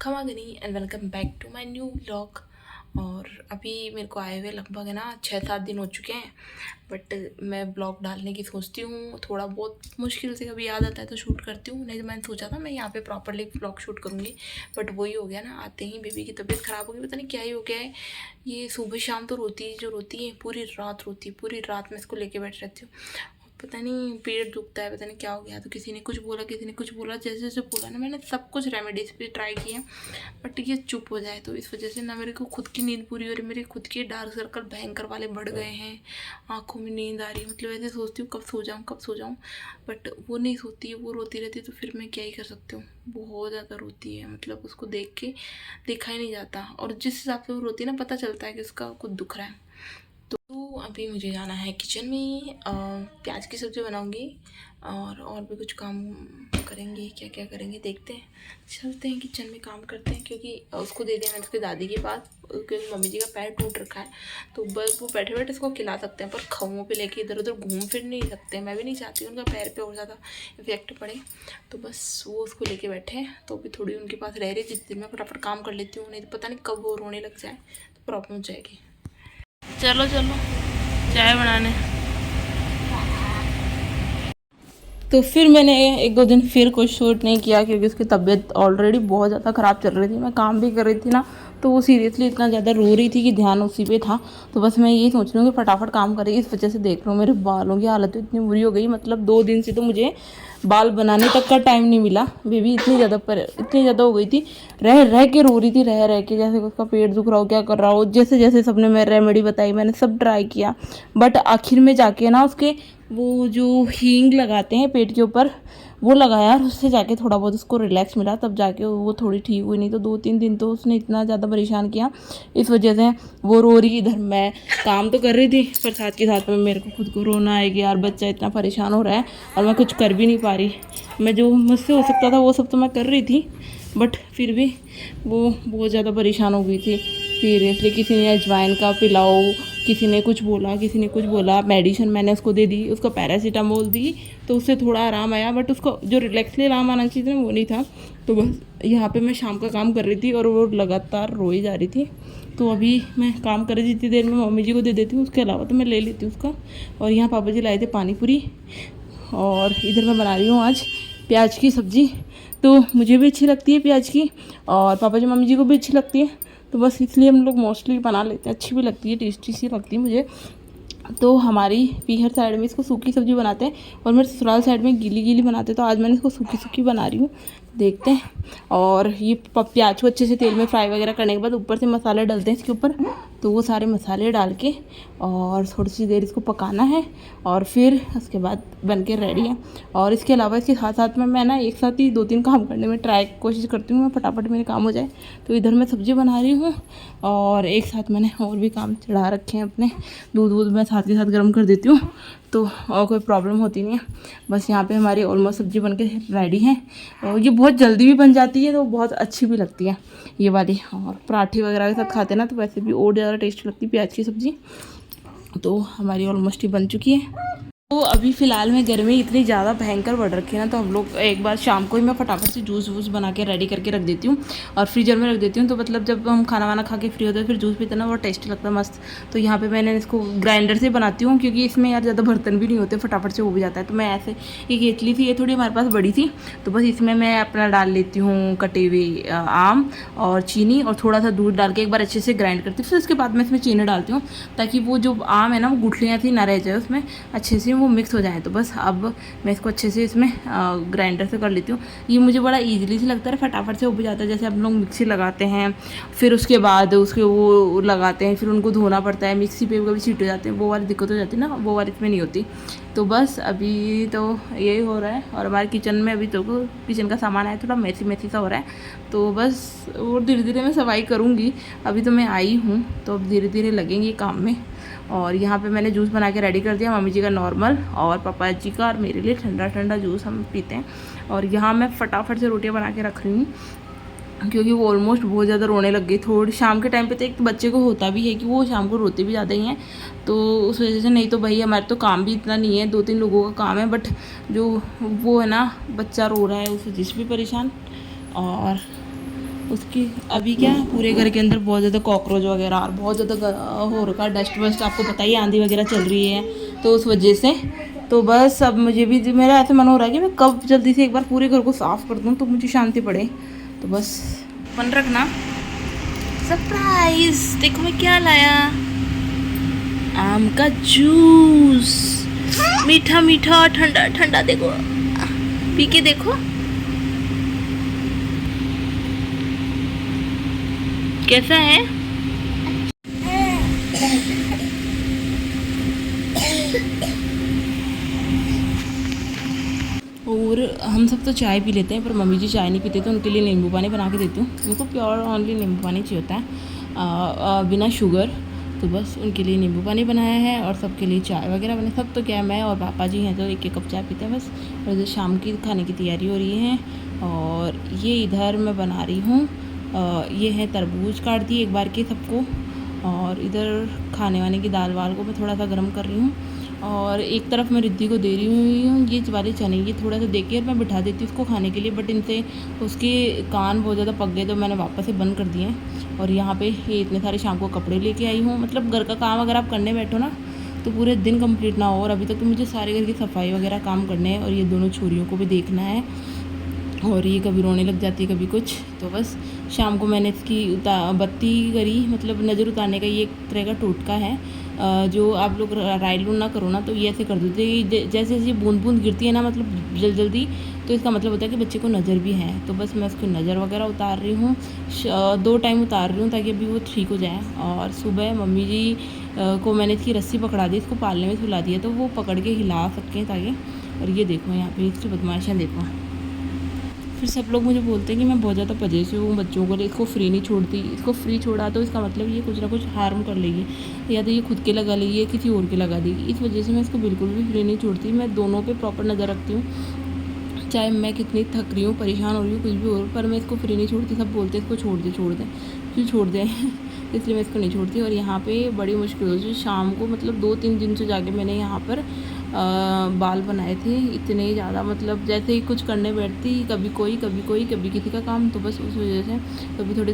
खमागनी and welcome back to my new vlog. और अभी मेरे को आए हुए लगभग है ना 6-7 दिन हो चुके हैं। बट मैं ब्लॉग डालने की सोचती हूँ, थोड़ा बहुत मुश्किल से कभी याद आता है तो शूट करती हूँ। नहीं तो मैंने सोचा था मैं यहाँ पे प्रॉपरली ब्लॉग शूट करूँगी, बट वही हो गया ना, आते ही बेबी की तबीयत ख़राब हो गई। पता नहीं क्या ही हो गया है। ये सुबह शाम तो रोती है, जो रोती है पूरी रात रोती है, पूरी रात मैं इसको लेके बैठ रहती हूँ। पता नहीं पेट दुखता है, पता नहीं क्या हो गया। तो किसी ने कुछ बोला, किसी ने कुछ बोला, जैसे जैसे बोला ना मैंने सब कुछ रेमेडीज़ पे ट्राई किए, बट ये चुप हो जाए। तो इस वजह से ना मेरे को खुद की नींद पूरी हो रही, मेरे खुद के डार्क सर्कल भयंकर वाले बढ़ गए हैं, आँखों में नींद आ रही है। मतलब ऐसे सोचती हूँ कब सो जाऊँ कब सो जाऊँ, बट वो नहीं सोती है, वो रोती रहती है। तो फिर मैं क्या ही कर सकती हूँ, बहुत ज़्यादा रोती है। मतलब उसको देख के देखा ही नहीं जाता, और जिस हिसाब से वो रोती है ना पता चलता है कि उसका कुछ दुख रहा है। तो अभी मुझे जाना है किचन में, प्याज की सब्ज़ी बनाऊंगी और भी कुछ काम करेंगे। क्या क्या करेंगे देखते हैं, चलते हैं किचन में काम करते हैं। क्योंकि उसको दे दिया मैंने उसकी दादी के पास, क्योंकि मम्मी जी का पैर टूट रखा है। तो बस वो बैठे बैठे उसको खिला सकते हैं, पर खम्भों पे लेके इधर उधर घूम फिर नहीं सकते। मैं भी नहीं चाहती उनका पैर पे और ज़्यादा इफेक्ट पड़े। तो बस वो उसको लेके बैठे हैं, तो अभी थोड़ी उनके पास रह रही, जितनी मैं फटाफट काम कर लेती हूँ, नहीं तो पता नहीं कब वो रोने लग जाए तो प्रॉब्लम हो जाएगी। चलो चलो चाय बनाने। तो फिर मैंने 1-2 दिन फिर कुछ शूट नहीं किया, क्योंकि उसकी तबीयत ऑलरेडी बहुत ज़्यादा ख़राब चल रही थी। मैं काम भी कर रही थी ना, तो वो सीरियसली इतना ज़्यादा रो रही थी कि ध्यान उसी पे था। तो बस मैं यही सोच रही हूँ कि फटाफट काम करेगी। इस वजह से देख रहा हूँ मेरे बालों की हालत इतनी बुरी हो गई। मतलब 2 दिन से तो मुझे बाल बनाने तक का टाइम नहीं मिला। बेबी इतनी ज़्यादा हो गई थी, रह रह के रो रही थी, रह रह के, जैसे उसका पेट दुख रहा हो, क्या कर रहा हो। जैसे जैसे सबने मैं रेमेडी बताई मैंने सब ट्राई किया, बट आखिर में जाके ना उसके वो जो हींग लगाते हैं पेट के ऊपर वो लगाया, और उससे जाके थोड़ा बहुत उसको रिलैक्स मिला, तब जाके वो थोड़ी ठीक हुई। नहीं तो 2-3 दिन तो उसने इतना ज़्यादा परेशान किया। इस वजह से वो रो रही। इधर मैं काम तो कर रही थी, पर साथ के साथ में मेरे को खुद को रोना आएगी, यार बच्चा इतना परेशान हो रहा है और मैं कुछ कर भी नहीं पा रही। मैं जो मुझसे हो सकता था वो सब तो मैं कर रही थी, बट फिर भी वो बहुत ज़्यादा परेशान हो गई थी सीरियसली। किसी ने अजवाइन का पिलाओ, किसी ने कुछ बोला, किसी ने कुछ बोला। मेडिसिन मैंने उसको दे दी, उसको पैरासीटामोल दी, तो उससे थोड़ा आराम आया, बट उसको जो रिलैक्स लिए आराम आना चाहिए था वो नहीं था। तो बस यहाँ पे मैं शाम का काम कर रही थी और वो लगातार रोई जा रही थी। तो अभी मैं काम कर रही थी, इतनी देर में मम्मी जी को दे देती हूँ, उसके अलावा तो मैं ले लेती हूँ उसका। और यहाँ पापा जी लाए थे पानी पूरी, और इधर मैं बना रही हूँ आज प्याज की सब्ज़ी। तो मुझे भी अच्छी लगती है प्याज की, और पापा जी मम्मी जी को भी अच्छी लगती है। तो बस इसलिए हम लोग मोस्टली बना लेते हैं, अच्छी भी लगती है, टेस्टी सी लगती है मुझे। तो हमारी पीहर साइड में इसको सूखी सब्ज़ी बनाते हैं, और मेरे ससुराल साइड में गीली गीली बनाते हैं। तो आज मैंने इसको सूखी सूखी बना रही हूँ, देखते हैं। और ये प्याज को अच्छे से तेल में फ्राई वगैरह करने के बाद ऊपर से मसाले डालते हैं इसके ऊपर। तो वो सारे मसाले डाल के और थोड़ी सी देर इसको पकाना है, और फिर उसके बाद बन के रेडी है। और इसके अलावा इसके साथ साथ में मैं ना एक साथ ही 2-3 काम करने में कोशिश करती हूँ, मैं फटाफट मेरे काम हो जाए। तो इधर मैं सब्ज़ी बना रही हूँ, और एक साथ मैंने और भी काम चढ़ा रखे हैं अपने। दूध मैं साथ के साथ गर्म कर देती हूँ, तो और कोई प्रॉब्लम होती नहीं है। बस यहाँ पे हमारी ऑलमोस्ट सब्ज़ी बन के रेडी है, और ये बहुत जल्दी भी बन जाती है, तो बहुत अच्छी भी लगती है ये वाली। और पराठे वगैरह के साथ खाते हैं ना, तो वैसे भी और ज़्यादा टेस्टी लगती है प्याज की सब्ज़ी। तो हमारी ऑलमोस्ट ही बन चुकी है। तो अभी फ़िलहाल में गर्मी इतनी ज़्यादा भयंकर बढ़ रखी है ना, तो हम लोग एक बार शाम को ही मैं फटाफट से जूस वूस बना के रेडी करके रख देती हूँ, और फ्रीजर में रख देती हूँ। तो मतलब जब हम खाना वाना खा के फ्री होते हैं फिर जूस पीते हैं ना, वो टेस्टी लगता है मस्त। तो यहाँ पे मैंने इसको ग्राइंडर से बनाती हूँ, क्योंकि इसमें यार ज़्यादा बर्तन भी नहीं होते, फटाफट से हो भी जाता है। तो मैं ऐसे एक केतली थी, ये थोड़ी हमारे पास बड़ी थी, तो बस इसमें मैं अपना डाल लेती हूँ कटे हुए आम और चीनी, और थोड़ा सा दूध डाल के एक बार अच्छे से ग्राइंड करती हूँ। फिर उसके बाद मैं इसमें चीनी डालती हूँ, ताकि वो जो आम है ना वो गुठलियाँ थी ना रह जाए उसमें, अच्छे से वो मिक्स हो जाए। तो बस अब मैं इसको अच्छे से इसमें ग्राइंडर से कर लेती हूँ। ये मुझे बड़ा ईजिली से लगता है, फटाफट से हो भी जाता है। जैसे हम लोग मिक्सी लगाते हैं, फिर उसके बाद उसके वो लगाते हैं, फिर उनको धोना पड़ता है, मिक्सी पे कभी छीट हो जाते हैं, वो वाली दिक्कत हो जाती है ना, वो वाली इसमें नहीं होती। तो बस अभी तो यही हो रहा है। और हमारे किचन में अभी तो किचन का सामान है, थोड़ा मैसी मैसी सा हो रहा है। तो बस और धीरे धीरे मैं सफाई करूँगी। अभी तो मैं आई हूँ, तो अब धीरे धीरे लगेंगे काम में। और यहाँ पे मैंने जूस बना के रेडी कर दिया, मम्मी जी का नॉर्मल और पापा जी का, और मेरे लिए ठंडा ठंडा जूस हम पीते हैं। और यहाँ मैं फटाफट से रोटियाँ बना के रख रही हूँ, क्योंकि वो ऑलमोस्ट बहुत ज़्यादा रोने लग गई। थोड़ी शाम के टाइम पे तो एक तो बच्चे को होता भी है कि वो शाम को रोते भी ज़्यादा ही हैं, तो उस वजह से। नहीं तो भाई हमारे तो काम भी इतना नहीं है, 2-3 लोगों का काम है, बट जो वो है ना बच्चा रो रहा है उस वजह से भी परेशान। और उसकी अभी क्या पूरे घर के अंदर बहुत ज़्यादा कॉकरोच वगैरह और बहुत ज़्यादा हो रखा डस्ट वस्ट, आपको पता ही है आंधी वगैरह चल रही है तो उस वजह से। तो बस अब मुझे भी मेरा ऐसा मन हो रहा है कि मैं कब जल्दी से एक बार पूरे घर को साफ़ कर दूँ तो मुझे शांति पड़े। तो बस मन रखना। सरप्राइज, देखो मैं क्या लाया, आम का जूस, मीठा मीठा ठंडा ठंडा, देखो पी के देखो कैसा है। और हम सब तो चाय पी लेते हैं पर मम्मी जी चाय नहीं पीते तो उनके लिए नींबू पानी बना के देती हूँ। उनको प्योर ओनली नींबू पानी चाहिए होता है बिना शुगर। तो बस उनके लिए नींबू पानी बनाया है और सबके लिए चाय वगैरह बने। सब तो क्या है, मैं और पापा जी हैं तो एक एक कप चाय पीते हैं बस। और इधर शाम की खाने की तैयारी हो रही है। और ये इधर मैं बना रही हूँ, ये है तरबूज काट दी एक बार के सबको। और इधर खाने वाने की दाल वाल को मैं थोड़ा सा गर्म कर रही हूँ। और एक तरफ मैं रिद्धि को दे रही हूँ ये वाले चने, ये थोड़ा सा देके और मैं बिठा देती हूँ उसको खाने के लिए। बट इनसे उसके कान बहुत ज़्यादा पक गए तो मैंने वापस से बंद कर दिए हैं। और यहाँ पे ये इतने सारे शाम को कपड़े लेके आई हूँ। मतलब घर का काम अगर आप करने बैठो ना तो पूरे दिन कंप्लीट ना हो। और अभी तक तो मुझे सारे घर की सफाई वगैरह काम करने हैं और ये दोनों छोरियों को भी देखना है। और ये कभी रोने लग जाती है कभी कुछ। तो बस शाम को मैंने इसकी बत्ती करी, मतलब नज़र उतारने का ये एक तरह का टोटका है। जो आप लोग रायलून ना करो ना तो ये ऐसे कर देते, जैसे जैसे बूंद बूंद गिरती है ना मतलब जल्दी, तो इसका मतलब होता है कि बच्चे को नज़र भी है। तो बस मैं उसकी नज़र वगैरह उतार रही हूँ, 2 टाइम उतार रही हूँ ताकि अभी वो ठीक हो जाए। और सुबह मम्मी जी को मैंने इसकी रस्सी पकड़ा दी, इसको पालने में सुला दिया तो वो पकड़ के हिला सकें ताकि। और ये देखो यहाँ पे इसकी बदमाशियाँ देखो। फिर सब लोग मुझे बोलते हैं कि मैं बहुत ज़्यादा पजेसिव हूँ बच्चों को लिए, इसको फ्री नहीं छोड़ती। इसको फ्री छोड़ा तो इसका मतलब ये कुछ ना कुछ हार्म कर लेगी, या तो ये खुद के लगा लेगी या किसी और के लगा देगी। इस वजह से मैं इसको बिल्कुल भी फ्री नहीं छोड़ती। मैं दोनों पे प्रॉपर नज़र रखती हूँ, चाहे मैं कितनी थक रही हूँ, परेशान हो रही हूँ, कुछ भी हो रहा, पर मैं इसको फ्री नहीं छोड़ती। सब बोलते हैं इसको छोड़ दें क्यों छोड़ दें इसलिए मैं इसको नहीं छोड़ती। और यहाँ पे बड़ी मुश्किल से शाम को मतलब 2-3 दिन से जाके मैंने यहाँ पर बाल बनाए थे इतने ज़्यादा, मतलब जैसे ही कुछ करने बैठती कभी कोई कभी किसी का काम, तो बस उस वजह से कभी थोड़े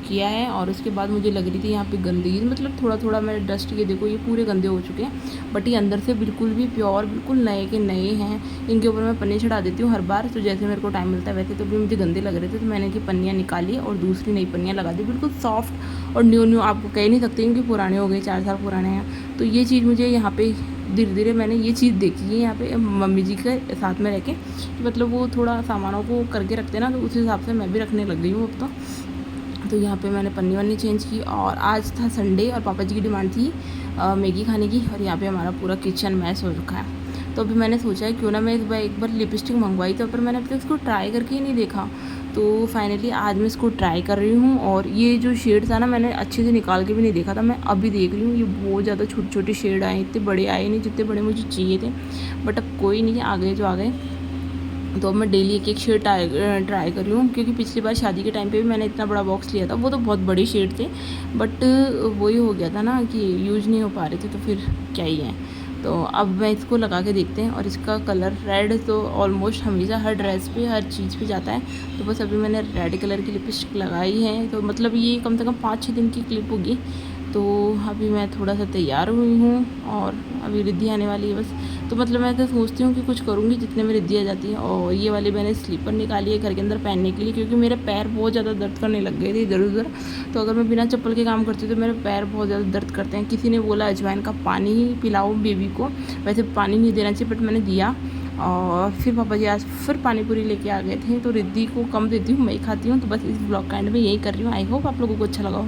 किया है। और उसके बाद मुझे लग रही थी यहाँ पे गंदगी, मतलब थोड़ा थोड़ा मैं डस्ट, ये देखो ये पूरे गंदे हो चुके हैं। बट ये अंदर से बिल्कुल भी प्योर, बिल्कुल नए के नए हैं। इनके ऊपर मैं पन्नी चढ़ा देती हूँ हर बार, तो जैसे मेरे को टाइम मिलता है वैसे। तो भी मुझे गंदे लग रहे थे तो मैंने इनकी पन्नियाँ निकाली और दूसरी नई पन्नियाँ लगा दी, बिल्कुल सॉफ्ट और न्यू आपको कह नहीं सकते क्योंकि पुराने हो गए, 4 साल पुराने हैं। तो ये चीज़ मुझे यहाँ पे धीरे धीरे मैंने ये चीज़ देखी है यहाँ पे मम्मी जी के साथ में रह के, मतलब वो थोड़ा सामानों को करके रखते ना, तो उस हिसाब से मैं भी रखने लग गई हूँ अब तो यहाँ पे मैंने पन्नी वन्नी चेंज की। और आज था संडे और पापा जी की डिमांड थी मैगी खाने की। और यहाँ पे हमारा पूरा किचन मैस हो रखा है। तो अभी मैंने सोचा है क्यों ना मैं एक बार लिपस्टिक मंगवाई, तो पर मैंने अब तक इसको ट्राई करके ही नहीं देखा। तो फाइनली आज मैं इसको ट्राई कर रही हूँ। और ये जो शेड था ना मैंने अच्छे से निकाल के भी नहीं देखा था, मैं अभी देख रही हूँ। ये बहुत ज़्यादा छोटे छोटे शेड आए, इतने बड़े आए नहीं जितने बड़े मुझे चाहिए थे। बट अब कोई नहीं, आ गए जो आ गए। तो अब मैं डेली एक शेड ट्राई कर रही हूँ, क्योंकि पिछली बार शादी के टाइम पे भी मैंने इतना बड़ा बॉक्स लिया था, वो तो बहुत बड़े शेड थे। बट वही हो गया था ना कि यूज़ नहीं हो पा रहे थे, तो फिर क्या ही है। तो अब मैं इसको लगा के देखते हैं। और इसका कलर रेड तो ऑलमोस्ट हमेशा हर ड्रेस पे हर चीज़ पे जाता है। तो बस अभी मैंने रेड कलर की लिपस्टिक लगाई है, तो मतलब ये कम से कम 5-6 दिन की क्लिप होगी। तो अभी मैं थोड़ा सा तैयार हुई हूँ और अभी रिद्धि आने वाली है बस। तो मतलब मैं तो सोचती हूँ कि कुछ करूँगी जितने में रिद्धि आ जाती है। और ये वाले मैंने स्लीपर निकाली है घर के अंदर पहनने के लिए, क्योंकि मेरे पैर बहुत ज़्यादा दर्द करने लग गए थे इधर उधर। तो अगर मैं बिना चप्पल के काम करती हूँ तो मेरे पैर बहुत ज़्यादा दर्द करते हैं। किसी ने बोला अजवाइन का पानी ही पिलाओ बेबी को, वैसे पानी नहीं देना चाहिए बट मैंने दिया। और फिर पापा जी आज फिर पानी पूरी लेके आ गए थे। तो रिद्धि को कम देती हूँ, मैं ही खाती हूँ। तो बस इस ब्लॉग का एंड में यही कर रही हूँ। आई होप आप लोगों को अच्छा लगा हो।